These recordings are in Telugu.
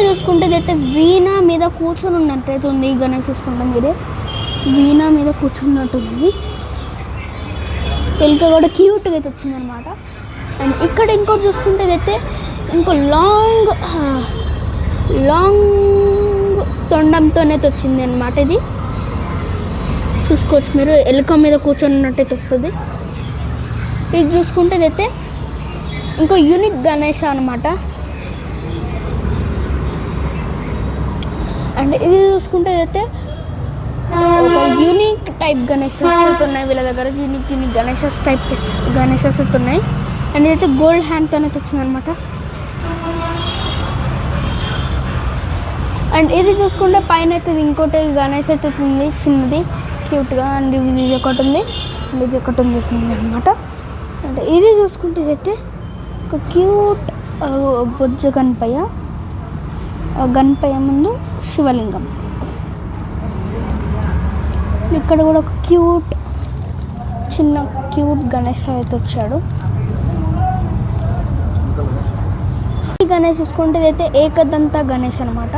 చూసుకుంటే అయితే వీణ మీద కూర్చొని ఉన్నట్టయితే ఉంది. ఈ గణేష్ చూసుకుంటే మీరే వీణ మీద కూర్చున్నట్టుంది. ఎలుక కూడా క్యూట్గా అయితే వచ్చిందనమాట. అండ్ ఇక్కడ ఇంకోటి చూసుకుంటే అయితే ఇంకో లాంగ్ తొండంతోనైతే వచ్చింది అనమాట. ఇది చూసుకోవచ్చు మీరు, ఎలుక మీద కూర్చొన్నట్టయితే వస్తుంది. ఇది చూసుకుంటే అయితే ఇంకో యూనిక్ గణేష్ అనమాట. అండ్ ఇది చూసుకుంటే అయితే ఒక యూనిక్ టైప్ గణేషెస్ ఉన్నాయి వీళ్ళ దగ్గర. యూనిక్ గణేషెస్ ఉన్నాయి. అండ్ ఇదైతే గోల్డ్ హ్యాండ్తోనైతే వచ్చిందనమాట. అండ్ ఇది చూసుకుంటే పైన అయితే ఇంకోటి గణేష్ అయితే ఉంది చిన్నది క్యూట్గా. అండ్ ఇది ఒకటి ఉంది, అండ్ ఇది ఒకటి ఉంది అనమాట. అంటే ఇది చూసుకుంటే ఇదైతే ఒక క్యూట్ బొజ్జ గణపయ్య ముందు శివలింగం. ఇక్కడ కూడా ఒక చిన్న క్యూట్ గణేష్ అయితే వచ్చాడు. ఈ గణేష్ చూసుకుంటే ఇదైతే ఏకదంత గణేష్ అనమాట.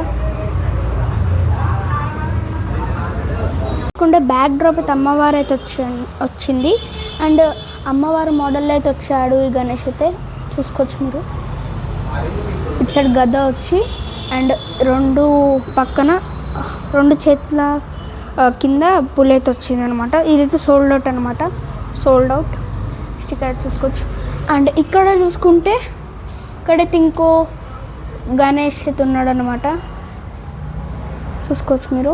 చూసుకుంటే బ్యాక్ డ్రాప్ అయితే అమ్మవారు అయితే వచ్చింది. అండ్ అమ్మవారు మోడల్లో అయితే వచ్చాడు ఈ గణేష్ అయితే. చూసుకోవచ్చు మీరు, ఇటు సైడ్ గద్ద వచ్చి అండ్ రెండు చేతుల కింద పులి అయితే వచ్చింది అనమాట. ఇదైతే సోల్డ్ అవుట్ స్టిక్కర్ చూసుకోవచ్చు. అండ్ ఇక్కడ చూసుకుంటే ఇక్కడైతే ఇంకో గణేష్ అయితే ఉన్నాడు అనమాట. చూసుకోవచ్చు మీరు.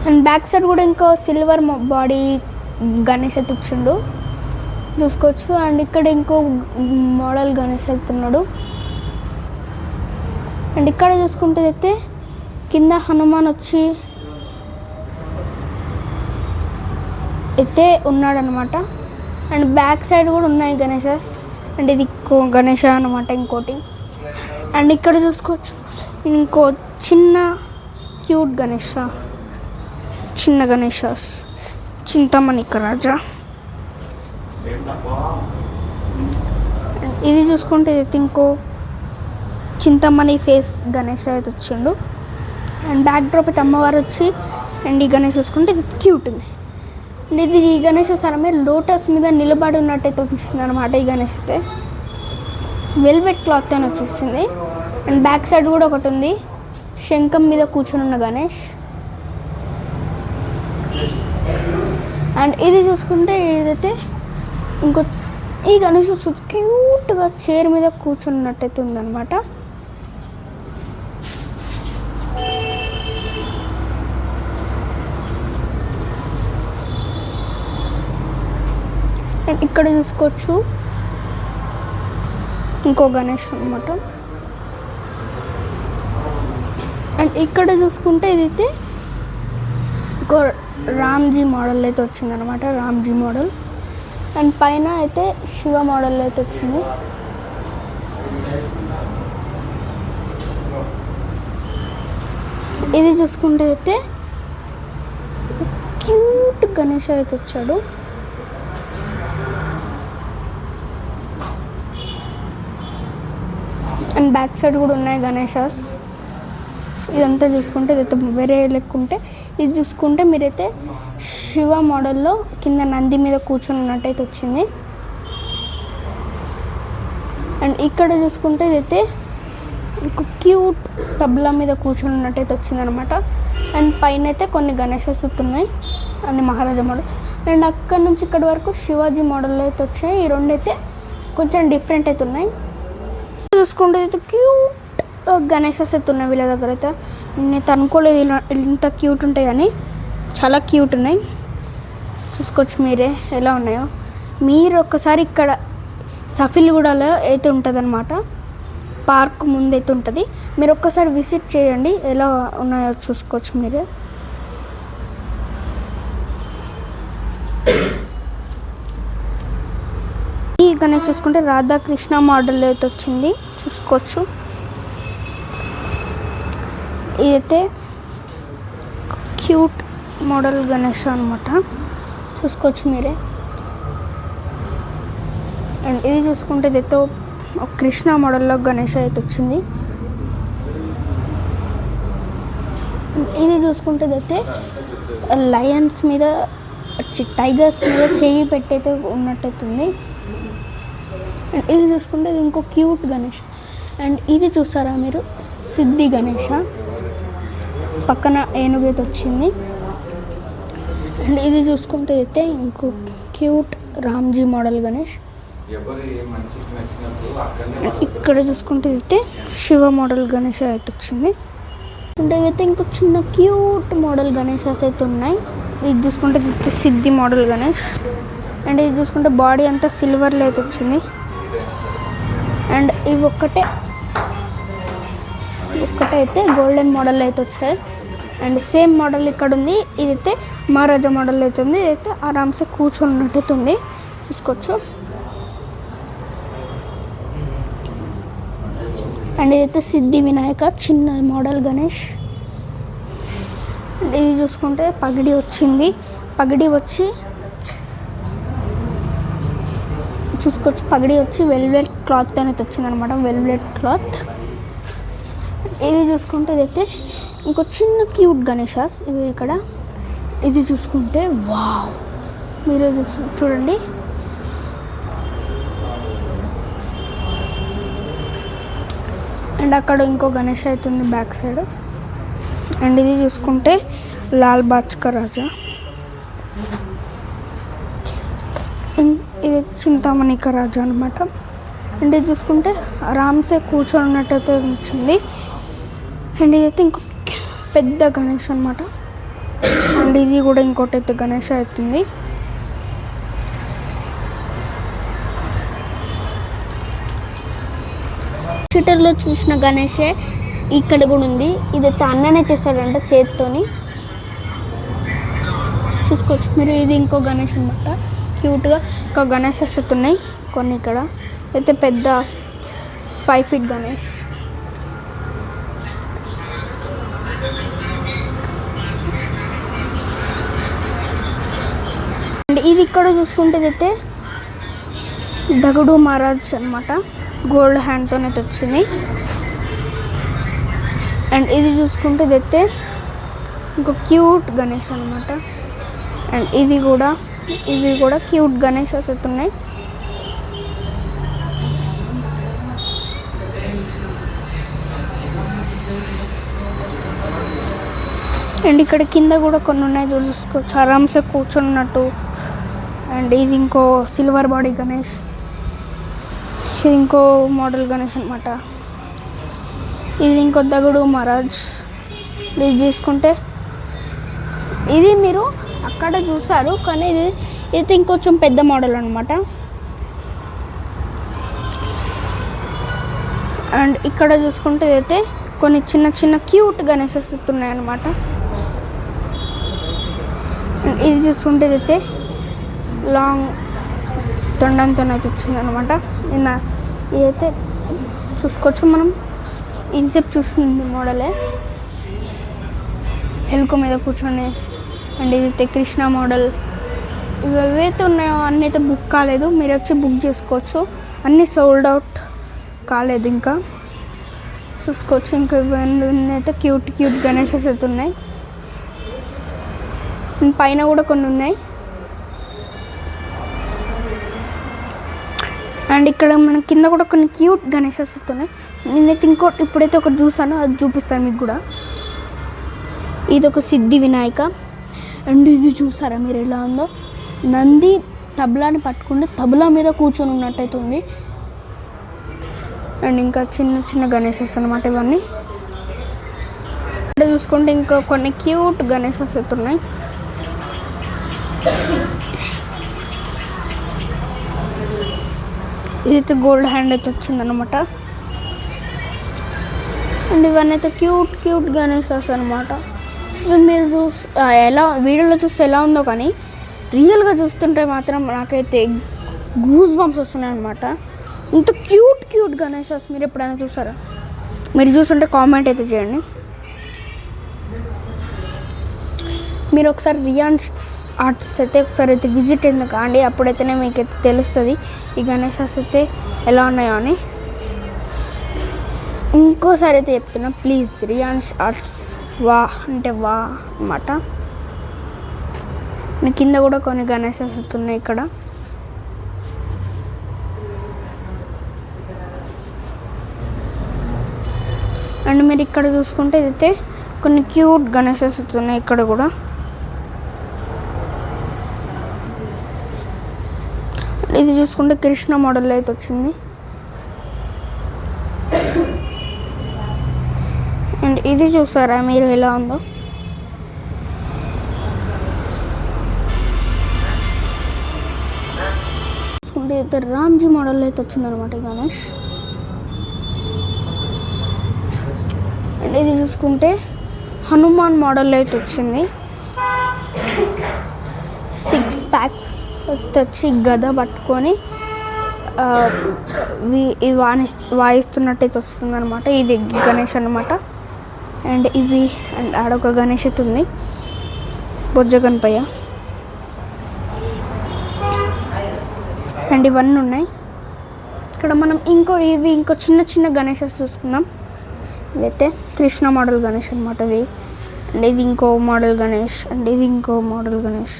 అండ్ బ్యాక్ సైడ్ కూడా ఇంకో సిల్వర్ బాడీ గణేష్ అయితే వచ్చిండు చూసుకోవచ్చు. అండ్ ఇక్కడ ఇంకో మోడల్ గణేష్ అయితే ఉన్నాడు. అండ్ ఇక్కడ చూసుకుంటే అయితే కింద హనుమాన్ వచ్చి అయితే ఉన్నాడనమాట. అండ్ బ్యాక్ సైడ్ కూడా ఉన్నాయి గణేషస్. అండ్ ఇది గణేష అనమాట ఇంకోటి. అండ్ ఇక్కడ చూసుకోవచ్చు ఇంకో చిన్న క్యూట్ చిన్న గణేషస్ చింతమణిక రాజా. ఇది చూసుకుంటే అయితే ఇంకో చింతమణి ఫేస్ గణేష్ అయితే వచ్చిండు. అండ్ బ్యాక్ డ్రాప్ అయితే అమ్మవారు వచ్చి. అండ్ ఈ గణేష్ చూసుకుంటే ఇది క్యూట్ ఉంది. అండ్ ఇది ఈ గణేష్ సరమే లోటస్ మీద నిలబడి ఉన్నట్టయితే వచ్చింది అనమాట. ఈ గణేష్ అయితే వెల్వెట్ క్లాత్ అని వచ్చేసింది. అండ్ బ్యాక్ సైడ్ కూడా ఒకటి ఉంది, శంఖం మీద కూర్చొని ఉన్న గణేష్. అండ్ ఇది చూసుకుంటే ఏదైతే ఇంకో ఈ గణేష్ క్యూట్గా చైర్ మీద కూర్చున్నట్టయితే ఉందన్నమాట. అండ్ ఇక్కడ చూసుకోవచ్చు ఇంకో గణేష్ అనమాట. అండ్ ఇక్కడ చూసుకుంటే ఇదైతే ఇంకో రామ్జీ మోడల్ అయితే వచ్చిందనమాట. రామ్జీ మోడల్. అండ్ పైన అయితే శివ మోడల్ అయితే వచ్చింది. ఇది చూసుకుంటే అయితే క్యూట్ గణేష్ అయితే వచ్చాడు. అండ్ బ్యాక్ సైడ్ కూడా ఉన్నాయి గణేషస్. ఇదంతా చూసుకుంటే ఇదైతే వేరే లెక్కుంటే, ఇది చూసుకుంటే మీరైతే శివ మోడల్లో కింద నంది మీద కూర్చొని ఉన్నట్టయితే వచ్చింది. అండ్ ఇక్కడ చూసుకుంటే ఇదైతే ఒక క్యూట్ తబలా మీద కూర్చొని ఉన్నట్టయితే వచ్చిందనమాట. అండ్ పైన అయితే కొన్ని గణేషస్ ఉన్నాయి అన్ని మహారాజా మోడల్. అండ్ అక్కడ నుంచి ఇక్కడ వరకు శివాజీ మోడల్లో అయితే వచ్చాయి. ఈ రెండు అయితే కొంచెం డిఫరెంట్ అయితే ఉన్నాయి. చూసుకుంటే అయితే క్యూట్ గణేషస్ అయితే ఉన్నాయి వీళ్ళ దగ్గర అయితే. నేను అనుకోలేదు ఇంత క్యూట్ ఉంటాయి అని, చాలా క్యూట్ ఉన్నాయి. చూసుకోవచ్చు మీరే ఎలా ఉన్నాయో. మీరు ఒక్కసారి ఇక్కడ సఫిల్గూడలో అయితే ఉంటుంది అనమాట, పార్క్ ముందైతే ఉంటుంది. మీరు ఒక్కసారి విజిట్ చేయండి, ఎలా ఉన్నాయో చూసుకోవచ్చు మీరే. ఈ గణేష్ చూసుకుంటే రాధాకృష్ణ మోడల్ అయితే వచ్చింది చూసుకోవచ్చు. ఇదైతే క్యూట్ మోడల్ గణేష్ అనమాట, చూసుకోవచ్చు మీరే. అండ్ ఇది చూసుకుంటే ఇదైతే ఒక కృష్ణ మోడల్లో గణేష్ అయితే వచ్చింది. ఇది చూసుకుంటే అయితే లయన్స్ మీద టైగర్స్ మీద చేయి పెట్టయితే ఉన్నట్టయితుంది. అండ్ ఇది చూసుకుంటే ఇది ఇంకో క్యూట్ గణేష్. అండ్ ఇది చూసారా మీరు, సిద్ధి గణేష, పక్కన ఏనుగు అయితే వచ్చింది. అండ్ ఇది చూసుకుంటే అయితే ఇంకో క్యూట్ రామ్జీ మోడల్ గణేష్. ఇక్కడ చూసుకుంటే అయితే శివ మోడల్ గణేష్ అయితే వచ్చింది. అంటే అయితే ఇంకో చిన్న క్యూట్ మోడల్ గణేషస్ అయితే ఉన్నాయి. ఇది చూసుకుంటే సిద్ధి మోడల్ గణేష్. అండ్ ఇది చూసుకుంటే బాడీ అంతా సిల్వర్లో అయితే వచ్చింది. అండ్ ఇవి ఒక్కటే అయితే గోల్డెన్ మోడల్ అయితే వచ్చాయి. అండ్ సేమ్ మోడల్ ఇక్కడ ఉంది. ఇదైతే మహారాజా మోడల్ అయితే ఉంది. ఇదైతే ఆరామ్సే కూర్చొని ఉంది, చూసుకోవచ్చు. అండ్ ఇదైతే సిద్ధి వినాయక చిన్న మోడల్ గణేష్. అండ్ ఇది చూసుకుంటే పగిడి వచ్చింది. పగిడి వచ్చి చూసుకోవచ్చు, పగిడి వచ్చి వెల్వెట్ క్లాత్ అనేది వచ్చింది అనమాట, వెల్వెట్ క్లాత్. ఇది చూసుకుంటే ఇదైతే ఇంకో చిన్న క్యూట్ గణేషాస్ ఇవి ఇక్కడ. ఇది చూసుకుంటే వావ్, మీరు చూడండి. అండ్ అక్కడ ఇంకో గణేష్ అవుతుంది బ్యాక్ సైడ్. అండ్ ఇది చూసుకుంటే లాల్ బాచ్కా రాజా. ఇది చింతామణిక రాజా అనమాట. అండ్ ఇది చూసుకుంటే ఆరామ్సే కూర్చొని ఉన్నట్టయితే వచ్చింది. అండ్ ఇదైతే ఇంకో పెద్ద గణేష్ అనమాట. అండ్ ఇది కూడా ఇంకోటి అయితే గణేష్ అవుతుంది. ట్విట్టర్లో చూసిన గణేషే ఇక్కడ కూడా ఉంది. ఇదైతే అన్ననే చేశాడంట చేతితోని, చూసుకోవచ్చు మీరు. ఇది ఇంకో గణేష్ అనమాట, క్యూట్గా ఇంకా గణేషెస్ ఉన్నాయి కొన్ని. ఇక్కడ అయితే పెద్ద 5 feet గణేష్. అండ్ ఇది ఇక్కడ చూసుకుంటే అయితే దగడు మహారాజ్ అనమాట, గోల్డ్ హ్యాండ్తోనైతే వచ్చింది. అండ్ ఇది చూసుకుంటే అయితే ఇంకో క్యూట్ గణేష్ అనమాట. అండ్ ఇవి కూడా క్యూట్ గణేషస్ ఉన్నాయి. అండ్ ఇక్కడ కింద కూడా కొన్ని ఉన్నాయి, చూసుకోవచ్చు ఆరామ్సే కూర్చున్నట్టు. అండ్ ఇది ఇంకో సిల్వర్ బాడీ గణేష్. ఇది ఇంకో మోడల్ గణేష్ అనమాట. ఇది ఇంకో దగడు మహారాజ్. ఇది చూసుకుంటే ఇది మీరు అక్కడ చూసారు, కానీ ఇది ఇంకొంచెం పెద్ద మోడల్ అనమాట. అండ్ ఇక్కడ చూసుకుంటే అయితే కొన్ని చిన్న చిన్న క్యూట్ గణేషస్ ఉన్నాయన్నమాట. ఇది చూసుకుంటే అయితే లాంగ్ తొండంతోనైతే వచ్చింది అనమాట. ఇదైతే చూసుకోవచ్చు మనం, ఇన్సెప్ట్ చూస్తుంది మోడలే, ఎలుక మీద కూర్చొని. అండ్ ఇదైతే కృష్ణ మోడల్. ఇవి ఏవైతే ఉన్నాయో అన్నీ అయితే బుక్ కాలేదు, మీరు వచ్చి బుక్ చేసుకోవచ్చు. అన్నీ సోల్డ్ అవుట్ కాలేదు ఇంకా, చూసుకోవచ్చు. ఇంకా ఇవన్నీ అయితే క్యూట్ క్యూట్ గణేషెస్ అయితే ఉన్నాయి. పైన కూడా కొన్ని ఉన్నాయి. అండ్ ఇక్కడ మన కింద కూడా కొన్ని క్యూట్ గణేషెస్ ఉన్నాయి. నేనైతే ఇప్పుడైతే ఒకటి చూసాను, అది చూపిస్తాను మీకు కూడా. ఇది ఒక సిద్ధి వినాయక. అండ్ ఇది చూసారా మీరు ఎలా ఉందో, నంది తబలాని పట్టుకుంటే తబలా మీద కూర్చొని ఉన్నట్టయితే ఉంది. అండ్ ఇంకా చిన్న చిన్న గణేషెస్ అనమాట ఇవన్నీ. ఇక్కడ చూసుకుంటే ఇంకా కొన్ని క్యూట్ గణేషెస్ అయితే ఉన్నాయి. ఇదైతే గోల్డ్ హ్యాండ్ అయితే వచ్చిందనమాట. అండ్ ఇవన్నీ అయితే క్యూట్ క్యూట్ గణేషెస్ అనమాట. ఇవి మీరు ఎలా వీడియోలో చూస్తే ఎలా ఉందో, కానీ రియల్గా చూస్తుంటే మాత్రం నాకైతే గూస్ బంప్స్ వస్తున్నాయి అనమాట. ఇంత క్యూట్ క్యూట్ గణేషెస్ మీరు ఎప్పుడైనా చూసారా? మీరు చూస్తుంటే కామెంట్ అయితే చేయండి. మీరు ఒకసారి రియాన్స్ ఆర్ట్స్ అయితే ఒకసారి అయితే విజిట్ అయింది కాండి, అప్పుడైతేనే మీకైతే తెలుస్తుంది ఈ గణేషస్ అయితే ఎలా ఉన్నాయో అని. ఇంకోసారి అయితే చెప్తున్నా, ప్లీజ్ రియాన్స్ ఆర్ట్స్ వా అంటే వా అన్నమాట. కింద కూడా కొన్ని గణేశస్ వస్తున్నాయి ఇక్కడ. అండ్ మీరు ఇక్కడ చూసుకుంటే ఇదైతే కొన్ని క్యూట్ గణేశస్ వస్తున్నాయి ఇక్కడ కూడా. ఇది చూసుకుంటే కృష్ణ మోడల్ అయితే వచ్చింది. అండ్ ఇది చూసారా మీరు ఎలా ఉందో. చూసుకుంటే అయితే రామ్జీ మోడల్ అయితే వచ్చిందనమాట గణేష్. అండ్ ఇది చూసుకుంటే హనుమాన్ మోడల్ అయితే వచ్చింది. 6 packs వచ్చి గద పట్టుకొని వాయిస్తున్నట్టయితే వస్తుంది అనమాట. ఇది గణేష్ అనమాట. అండ్ ఇవి అండ్ ఆడొక గణేష్ అయితే ఉంది, బొజ్జ గణపయ్య. అండ్ ఇవన్నీ ఉన్నాయి ఇక్కడ. మనం ఇంకో చిన్న చిన్న గణేషస్ చూసుకుందాం. ఇవైతే కృష్ణ మోడల్ గణేష్ అనమాట ఇవి. అండ్ ఇది ఇంకో మోడల్ గణేష్, అండ్ ఇది ఇంకో మోడల్ గణేష్.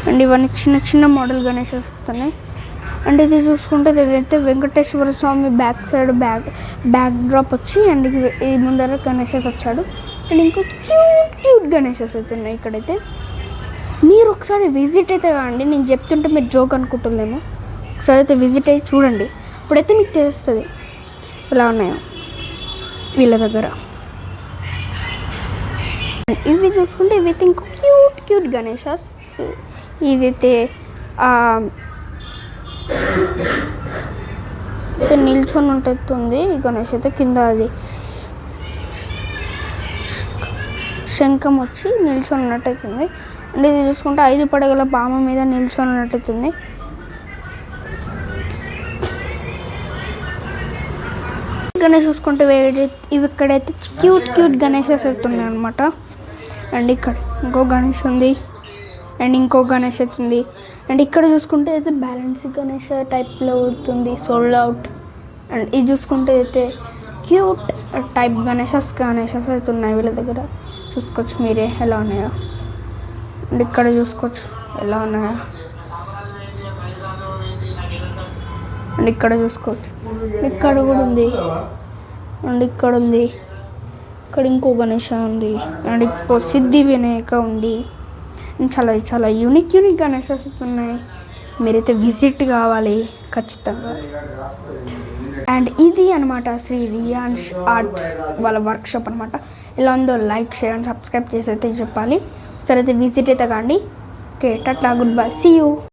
అండ్ ఇవన్నీ చిన్న చిన్న మోడల్ గణేష్ వస్తున్నాయి. అండ్ ఇది చూసుకుంటే ఇదైతే వెంకటేశ్వర స్వామి బ్యాక్ సైడ్ బ్యాక్ డ్రాప్ వచ్చి, అండ్ ఈ ముందర గణేష్ అయితే వచ్చాడు. అండ్ ఇంకో క్యూట్ గణేషెస్ అవుతున్నాయి ఇక్కడైతే. మీరు ఒకసారి విజిట్ అయితే కాండి. నేను చెప్తుంటే మీరు జోక్ అనుకుంటుందేమో. ఒకసారి అయితే విజిట్ అయ్యి చూడండి, అప్పుడైతే మీకు తెలుస్తుంది ఎలా ఉన్నాయో వీళ్ళ దగ్గర. ఇవి చూసుకుంటే ఇవైతే ఇంకో క్యూట్ గణేషస్. ఇదైతే అయితే నిల్చొని ఉంటుంది ఈ గణేష్ అయితే. కింద అది శంఖం వచ్చి నిల్చొని ఉన్నట్టయితుంది. అండ్ ఇది చూసుకుంటే 5 పడగల బామ మీద నిల్చొని ఉన్నట్టయితుంది. గణేష్ చూసుకుంటే ఇవి ఇక్కడైతే క్యూట్ గణేషెస్ అవుతున్నాయి అనమాట. అండ్ ఇక్కడ ఇంకో గణేష్ ఉంది, అండ్ ఇంకో గణేష్ అవుతుంది. అండ్ ఇక్కడ చూసుకుంటే అయితే బ్యాలెన్స్ గణేష్ టైప్లో అవుతుంది, సోల్డ్ అవుట్. అండ్ ఇది చూసుకుంటే అయితే క్యూట్ టైప్ గణేషస్ అవుతున్నాయి వీళ్ళ దగ్గర. చూసుకోవచ్చు మీరే ఎలా ఉన్నాయో. అండ్ ఇక్కడ చూసుకోవచ్చు ఎలా ఉన్నాయో. అండ్ ఇక్కడ చూసుకోవచ్చు, ఇక్కడ కూడా ఉంది. అండ్ ఇక్కడ ఉంది, ఇక్కడ ఇంకో గణేష ఉంది. అండ్ ఇంకో సిద్ధి వినాయక ఉంది. చాలా యూనిక్ గణేషస్ ఉన్నాయి. మీరైతే విజిట్ కావాలి ఖచ్చితంగా. అండ్ ఇది అనమాట శ్రీ రియాన్స్ ఆర్ట్స్ వాళ్ళ వర్క్షాప్ అనమాట. ఎలా ఉందో లైక్, షేర్ అండ్ సబ్స్క్రైబ్ చేసి అయితే చెప్పాలి. సరే అయితే విజిట్ అయితే కాండి. Okay, tata, good bye, see you.